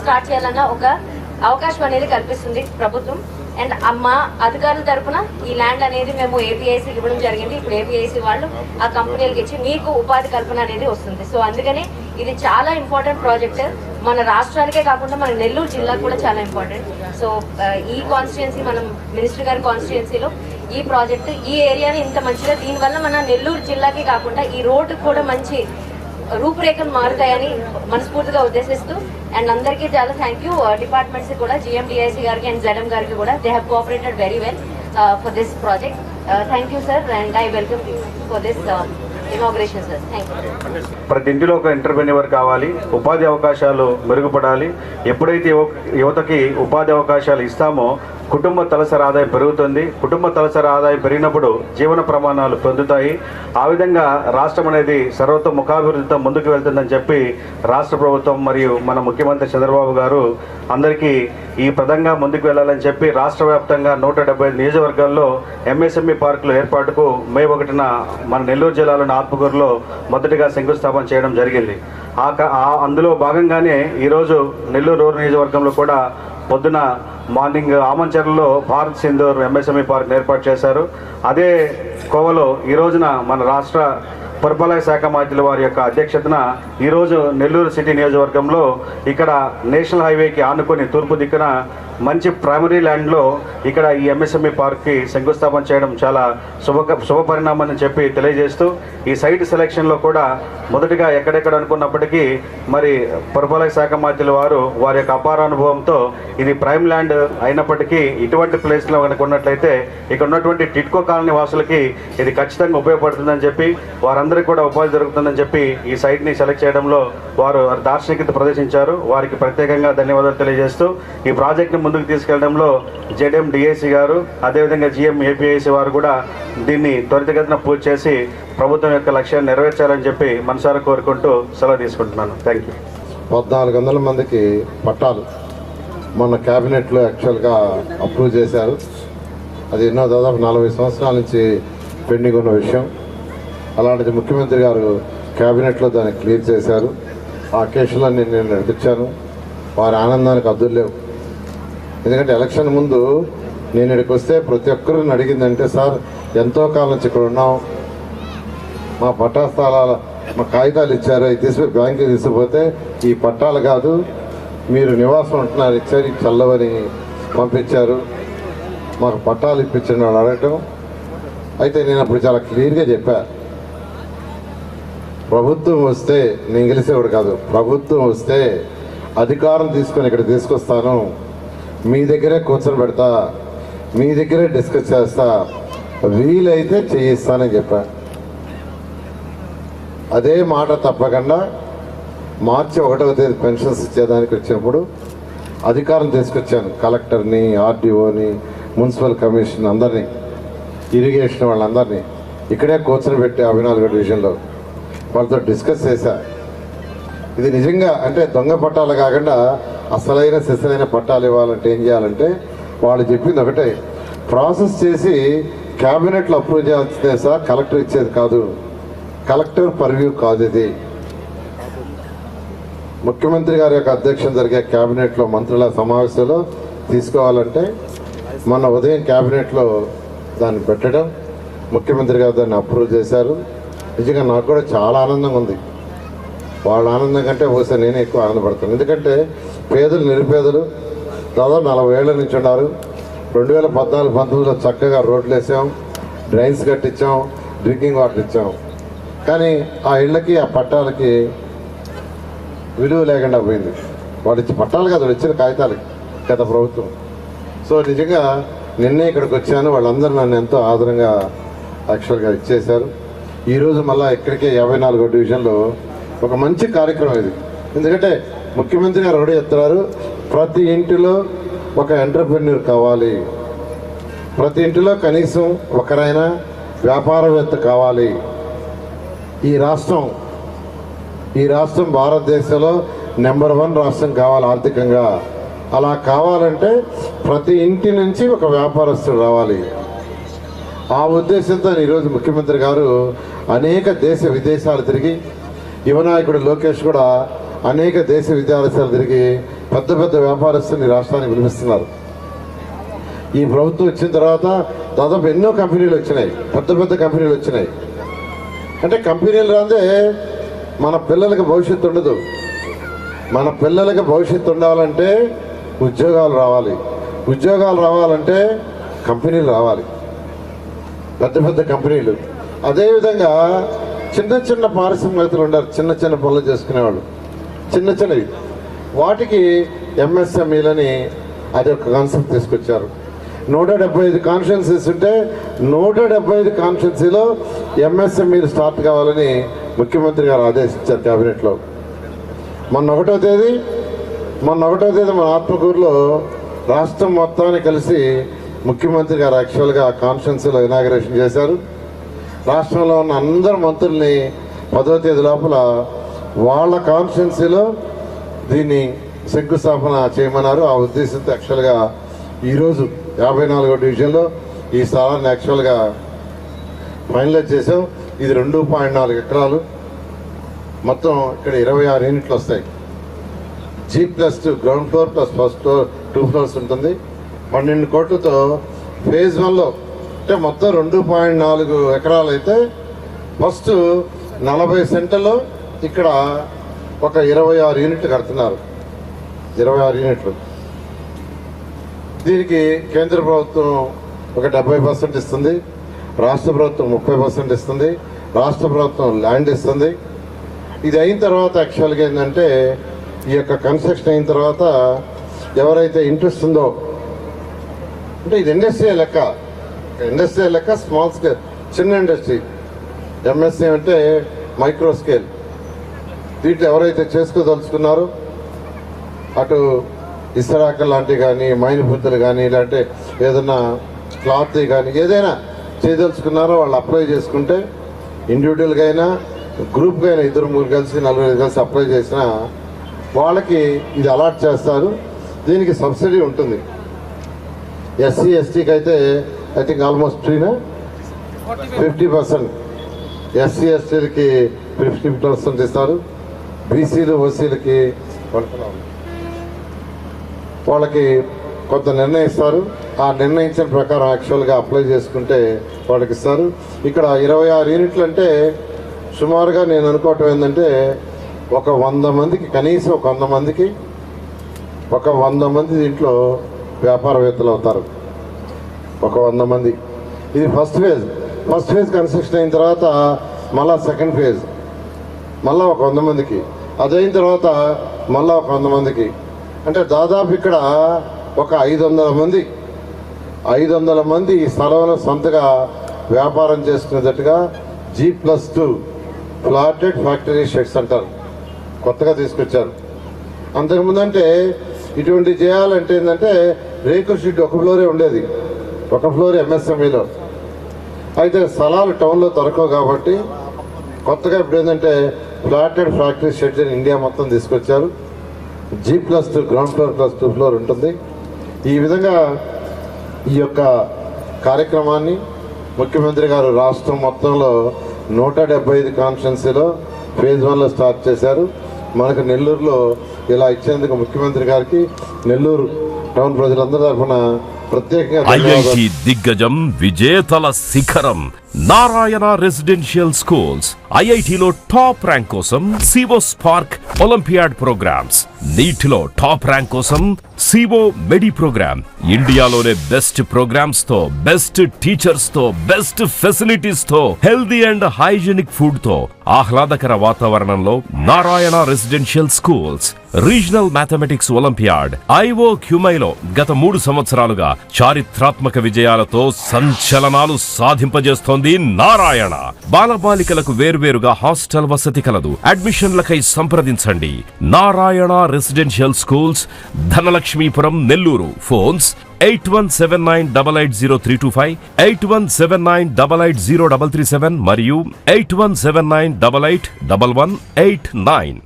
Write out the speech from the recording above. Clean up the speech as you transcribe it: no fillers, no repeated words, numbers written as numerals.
Start చేయాలన్న ఒక అవకాశం అనేది కల్పిస్తుంది ప్రభుత్వం. అండ్ మా అధికారుల తరఫున ఈ ల్యాండ్ అనేది మేము ఏపీఐసీకి ఇవ్వడం జరిగింది. ఇప్పుడు ఏపీఐసీ వాళ్ళు ఆ కంపెనీలకు ఇచ్చి మీకు ఉపాధి కల్పన అనేది వస్తుంది. సో అందుకని ఇది చాలా ఇంపార్టెంట్ ప్రాజెక్ట్. మన రాష్ట్రానికే కాకుండా మన నెల్లూరు జిల్లాకు కూడా చాలా ఇంపార్టెంట్. సో ఈ కాన్స్టిట్యుయెన్సీ మనం మినిస్టర్ గారి కాన్స్టిట్యుయెన్సీలో ఈ ప్రాజెక్ట్ ఈ ఏరియాని ఇంత మంచిగా, దీనివల్ల మన నెల్లూరు జిల్లాకే కాకుండా ఈ రోడ్డు కూడా మంచి రూపురేఖలు మారుతాయని మనస్ఫూర్తిగా ఉద్దేశిస్తూ అండ్ అందరికీ చాలా థ్యాంక్ యూ. డిపార్ట్మెంట్స్ కూడా GMDIC గారికి అండ్ ZM గారికి కూడా they have cooperated very well for this project. Thank you sir and I welcome you for this inauguration sir. Thank you. ప్రతి ఇంటిలో ఒక ఎంటర్‌ప్రెన్యూర్ కావాలి, ఉపాధి అవకాశాలు మెరుగుపడాలి. ఎప్పుడైతే యువతకి ఉపాధి అవకాశాలు ఇస్తామో కుటుంబ తలసరి ఆదాయం పెరుగుతుంది. కుటుంబ తలసరి ఆదాయం పెరిగినప్పుడు జీవన ప్రమాణాలు పొందుతాయి. ఆ విధంగా రాష్ట్రం అనేది సర్వతోముఖాభివృద్ధితో ముందుకు వెళ్తుందని చెప్పి రాష్ట్ర ప్రభుత్వం మరియు మన ముఖ్యమంత్రి చంద్రబాబు గారు అందరికీ ఈ పదంగా ముందుకు వెళ్ళాలని చెప్పి రాష్ట్ర వ్యాప్తంగా 175 నియోజకవర్గాల్లో MSME పార్కుల ఏర్పాటుకు మే 1న మన నెల్లూరు జిల్లాలోని ఆత్మకూరులో మొదటిగా శంకుస్థాపన చేయడం జరిగింది. అందులో భాగంగానే ఈరోజు నెల్లూరు రూరల్ నియోజకవర్గంలో కూడా పొద్దున మార్నింగ్ ఆమంచర్లలో భారత్ సింధూర్ MSME పార్క్ ఏర్పాటు చేశారు. అదే కోవలో ఈ రోజున మన రాష్ట్ర పురపాలక శాఖ మంత్రుల వారి యొక్క అధ్యక్షతన ఈరోజు నెల్లూరు సిటీ నియోజకవర్గంలో ఇక్కడ నేషనల్ హైవేకి ఆనుకొని తూర్పు దిక్కున మంచి ప్రైమరీ ల్యాండ్లో ఇక్కడ ఈ MSME పార్క్కి శంకుస్థాపన చేయడం చాలా శుభ పరిణామం అని చెప్పి తెలియజేస్తూ ఈ సైట్ సెలక్షన్లో కూడా మొదటిగా ఎక్కడెక్కడ అనుకున్నప్పటికీ మరి పురపాలక శాఖ మంత్రుల వారు వారి యొక్క అపార అనుభవంతో ఇది ప్రైమ్ ల్యాండ్ అయినప్పటికీ ఇటువంటి ప్లేస్లో కనుకున్నట్లయితే ఇక్కడ ఉన్నటువంటి టిట్కో కాలనీ వాసులకి ఇది ఖచ్చితంగా ఉపయోగపడుతుందని చెప్పి వారందరికీ కూడా ఉపాధి దొరుకుతుందని చెప్పి ఈ సైట్ని సెలెక్ట్ చేయడంలో వారు దార్శనికత ప్రదర్శించారు. వారికి ప్రత్యేకంగా ధన్యవాదాలు తెలియజేస్తూ ఈ ప్రాజెక్ట్ని ముందుకు తీసుకెళ్లడంలో ZMDIC గారు అదేవిధంగా GMAPIC వారు కూడా దీన్ని త్వరితగతిన పూర్తి చేసి ప్రభుత్వం యొక్క లక్ష్యాన్ని నెరవేర్చాలని చెప్పి మనసారా కోరుకుంటూ సెలవు తీసుకుంటున్నాను. Thank you. 1400 మందికి పట్టాలు మొన్న క్యాబినెట్లో యాక్చువల్గా అప్రూవ్ చేశారు. అది ఎన్నో దాదాపు 40 సంవత్సరాల నుంచి పెండింగ్ ఉన్న విషయం. అలాంటిది ముఖ్యమంత్రి గారు క్యాబినెట్లో దాన్ని క్లియర్ చేశారు. ఆ కేసులో నేను నడిపించాను. వారి ఆనందానికి అద్దులు లేవు. ఎందుకంటే ఎలక్షన్ ముందు నేను ఇక్కడికి వస్తే ప్రతి ఒక్కరూ అడిగిందంటే, సార్ ఎంతో కాలం నుంచి ఇక్కడ ఉన్నాం, మా పట్టా స్థలాల మా కాగితాలు ఇచ్చారు, అవి తీసుకుని బ్యాంకుకి తీసుకుపోతే ఈ పట్టాలు కాదు మీరు నివాసం ఉంటున్నారు ఇచ్చారు, చల్లవని పంపించారు, మాకు పట్టాలు ఇప్పించండి వాళ్ళు అడగటం. అయితే నేను అప్పుడు చాలా క్లియర్గా చెప్పా, ప్రభుత్వం వస్తే నేను గెలిచేవాడు కాదు, ప్రభుత్వం వస్తే అధికారం తీసుకొని ఇక్కడ తీసుకొస్తాను, మీ దగ్గరే కూర్చొని పెడతా, మీ దగ్గరే డిస్కస్ చేస్తా, వీలైతే చేయిస్తానని చెప్పా. అదే మాట తప్పకుండా మార్చి 1వ తేదీ పెన్షన్స్ ఇచ్చేదానికి వచ్చినప్పుడు అధికారం తీసుకొచ్చాను. కలెక్టర్ని, RDOని, మున్సిపల్ కమిషన్ అందరినీ, ఇరిగేషన్ వాళ్ళందరినీ ఇక్కడే కూర్చొని పెట్టి 54 డివిజన్లో వాళ్ళతో డిస్కస్ చేశా. ఇది నిజంగా అంటే దొంగ పట్టాలు కాకుండా అసలైన సిసలైన పట్టాలు ఇవ్వాలంటే ఏం చేయాలంటే వాళ్ళు చెప్పింది ఒకటే, ప్రాసెస్ చేసి క్యాబినెట్లో అప్రూవ్ చేయాల్సిందే సార్, కలెక్టర్ ఇచ్చేది కాదు, కలెక్టర్ పర్వ్యూ కాదు, ఇది ముఖ్యమంత్రి గారి యొక్క అధ్యక్షత జరిగే క్యాబినెట్లో మంత్రుల సమావేశంలో తీసుకోవాలంటే మొన్న ఉదయం క్యాబినెట్లో దాన్ని పెట్టడం, ముఖ్యమంత్రి గారు దాన్ని అప్రూవ్ చేశారు. నిజంగా నాకు కూడా చాలా ఆనందంగా ఉంది. వాళ్ళ ఆనందం కంటే బహుశా నేనే ఎక్కువ ఆనందపడతాను. ఎందుకంటే పేదలు నిరుపేదలు దాదాపు 40 ఏళ్ల నుంచి ఉన్నారు. 2014-19లో చక్కగా రోడ్లు వేసాం, డ్రైన్స్ కట్టించాం, డ్రింకింగ్ వాటర్ ఇచ్చాం. కానీ ఆ ఇళ్ళకి ఆ పట్టాలకి విలువ లేకుండా పోయింది. వాళ్ళు ఇచ్చి పట్టాలు కాదు, ఇచ్చిన కాగితాలకి గత ప్రభుత్వం. సో నిజంగా నిన్నే ఇక్కడికి వచ్చాను, వాళ్ళందరూ నన్ను ఎంతో ఆదరంగా యాక్చువల్గా ఇచ్చేశారు. ఈరోజు మళ్ళీ ఇక్కడికే 54వ డివిజన్లో ఒక మంచి కార్యక్రమం ఇది. ఎందుకంటే ముఖ్యమంత్రి గారు ఒకటి చెప్తున్నారు, ప్రతి ఇంటిలో ఒక ఎంటర్‌ప్రెన్యూర్ కావాలి, ప్రతి ఇంటిలో కనీసం ఒకరైనా వ్యాపారవేత్త కావాలి. ఈ రాష్ట్రం భారతదేశంలో నెంబర్ 1 రాష్ట్రం కావాలి ఆర్థికంగా. అలా కావాలంటే ప్రతి ఇంటి నుంచి ఒక వ్యాపారస్తుడు రావాలి. ఆ ఉద్దేశంతో ఈరోజు ముఖ్యమంత్రి గారు అనేక దేశ విదేశాలు తిరిగి, యువనాయకుడు లోకేష్ కూడా అనేక దేశ విదేశాలు తిరిగి పెద్ద పెద్ద వ్యాపారస్తులు ఈ రాష్ట్రానికి పిలిపిస్తున్నారు. ఈ ప్రభుత్వం వచ్చిన తర్వాత దాదాపు ఎన్నో కంపెనీలు వచ్చినాయి, పెద్ద పెద్ద కంపెనీలు వచ్చినాయి. అంటే కంపెనీలు రాదే మన పిల్లలకి భవిష్యత్తు ఉండదు. మన పిల్లలకి భవిష్యత్తు ఉండాలంటే ఉద్యోగాలు రావాలి, ఉద్యోగాలు రావాలంటే కంపెనీలు రావాలి, పెద్ద పెద్ద కంపెనీలు. అదేవిధంగా చిన్న చిన్న పారిశ్రామికవేత్తలు ఉన్నారు, చిన్న చిన్న పనులు చేసుకునేవాళ్ళు, చిన్న చిన్నవి. వాటికి ఎంఎస్ఎంఈలని అది ఒక కాన్సెప్ట్ తీసుకొచ్చారు. 175 కాన్స్టిట్యున్సీస్ ఉంటే 175 కాన్స్టిట్యున్సీలో ఎంఎస్ఎంఈలు స్టార్ట్ కావాలని ముఖ్యమంత్రి గారు ఆదేశించారు క్యాబినెట్లో. మొన్న ఒకటో తేదీ మన ఆత్మకూరులో రాష్ట్రం మొత్తాన్ని కలిసి ముఖ్యమంత్రి గారు యాక్చువల్గా కాన్స్టిట్యున్సీలో ఇనాగరేషన్ చేశారు. రాష్ట్రంలో ఉన్న అందరు మంత్రుల్ని 10వ తేదీ లోపల వాళ్ళ కాన్స్టిట్యున్సీలో దీన్ని శంకుస్థాపన చేయమన్నారు. ఆ ఉద్దేశంతో యాక్చువల్గా ఈరోజు 54వ డివిజన్లో ఈ స్థలాన్ని యాక్చువల్గా ఫైనలైజ్ చేసాం. ఇది 2.4 ఎకరాలు, మొత్తం ఇక్కడ 26 యూనిట్లు వస్తాయి. G+2 ground floor plus first floor 2 floors ఉంటుంది. 12 కోట్లతో ఫేజ్ 1లో అంటే మొత్తం 2.4 ఎకరాలు అయితే ఫస్ట్ 40 సెంటర్లో ఇక్కడ ఒక 26 యూనిట్లు కడుతున్నారు. 26 యూనిట్లు. దీనికి కేంద్ర ప్రభుత్వం ఒక 70% ఇస్తుంది, రాష్ట్ర ప్రభుత్వం 30% ఇస్తుంది, రాష్ట్ర ప్రభుత్వం ల్యాండ్ ఇస్తుంది. ఇది అయిన తర్వాత యాక్చువల్గా ఏంటంటే ఈ యొక్క కన్స్ట్రక్షన్ అయిన తర్వాత ఎవరైతే ఇంట్రెస్ట్ ఉందో, అంటే ఇది ఇండస్ట్రియల్ లెక్క స్మాల్ స్కేల్, చిన్న ఇండస్ట్రీ. ఎంఎస్సీ అంటే మైక్రో స్కేల్. దీంట్లో ఎవరైతే చేసుకోదలుచుకున్నారో అటు ఇసరాక లాంటివి కానీ, మైన్ బుద్ధులు కానీ, ఇలాంటి ఏదైనా క్లాత్ కానీ ఏదైనా చేయదలుచుకున్నారో వాళ్ళు అప్లై చేసుకుంటే ఇండివిజువల్గా అయినా గ్రూప్గా అయినా 2-3 కలిసి 4 కలిసి అప్లై చేసినా వాళ్ళకి ఇది అలాట్ చేస్తారు. దీనికి సబ్సిడీ ఉంటుంది. ఎస్సీ ఎస్టీకి అయితే ఐ థింక్ ఆల్మోస్ట్ ఫ్రీనా 50%, ఎస్సీ ఎస్టీలకి 50% ఇస్తారు, బీసీలు ఓసీలకి వాళ్ళకి కొంత నిర్ణయిస్తారు. ఆ నిర్ణయించిన ప్రకారం యాక్చువల్గా అప్లై చేసుకుంటే వాళ్ళకి ఇస్తారు. ఇక్కడ 26 యూనిట్లు అంటే సుమారుగా నేను అనుకోవటం ఏంటంటే ఒక 100 మందికి, కనీసం ఒక 100 మంది దీంట్లో వ్యాపారవేత్తలు అవుతారు. ఒక 100 మంది. ఇది ఫస్ట్ ఫేజ్ కన్స్ట్రక్షన్ అయిన తర్వాత మళ్ళా సెకండ్ ఫేజ్ మళ్ళీ ఒక 100 మందికి, అదైన తర్వాత మళ్ళీ ఒక 100 మందికి. అంటే దాదాపు ఇక్కడ ఒక 500 మంది ఈ స్థలంలో సొంతగా వ్యాపారం చేసుకునేటట్టుగా G+2 ప్లాటెడ్ ఫ్యాక్టరీ షెడ్స్ అంటారు, కొత్తగా తీసుకొచ్చారు. అంతకుముందు అంటే ఇటువంటి చేయాలంటే ఏంటంటే రేకుల షెడ్ ఒక ఫ్లోరే ఉండేది, ఒక ఫ్లోర్ ఎంఎస్ఎంఈలో. అయితే స్థలాలు టౌన్లో దొరకవు కాబట్టి కొత్తగా ఇప్పుడు ఏంటంటే ప్లాటెడ్ ఫ్యాక్టరీ షెడ్ అని ఇండియా మొత్తం తీసుకొచ్చారు. G+2 ground floor plus 2 floor ఉంటుంది. ఈ విధంగా ఈ యొక్క కార్యక్రమాన్ని ముఖ్యమంత్రి గారు రాష్ట్రం మొత్తంలో 175 కాన్స్టిట్యున్సీలో ఫేజ్ 1లో స్టార్ట్ చేశారు. మనకు నెల్లూరులో ఇలా ఇచ్చేందుకు ముఖ్యమంత్రి గారికి నెల్లూరు టౌన్ ప్రజలందరి తరఫున ప్రత్యేకంగా ఐఐటి దిగ్గజం విజేతల శిఖరం నారాయణ రెసిడెన్షియల్ స్కూల్స్. ఐఐటిలో టాప్ ర్యాంక్ కోసం సివో స్పార్క్ ఒలింపియాడ్ ప్రోగ్రామ్స్, నీటిలో టాప్ ర్యాంక్ కోసం సివో మెడి ప్రోగ్రామ్. ఇండియాలోనే బెస్ట్ ప్రోగ్రామ్స్ తో, బెస్ట్ టీచర్స్ తో, బెస్ట్ ఫెసిలిటీస్ తో, హెల్దీ అండ్ హైజీనిక్ ఫుడ్ తో, ఆహ్లాదకర వాతావరణంలో Narayana residential schools. Regional mathematics olympiad IO క్యూమైలో గత 3 సంవత్సరాలుగా చారిత్రాత్మక విజయాలతో సంచలనాలు సాధింపజేస్తోంది నారాయణ. బాలబాలికలకు వేర్వేరుగా హాస్టల్ వసతి కలదు. అడ్మిషన్లకై సంప్రదించండి. Narayana residential schools, Dhanalakshmipuram, Nellore. Phones 8179880325, 8179880337 మరియు 8179881189.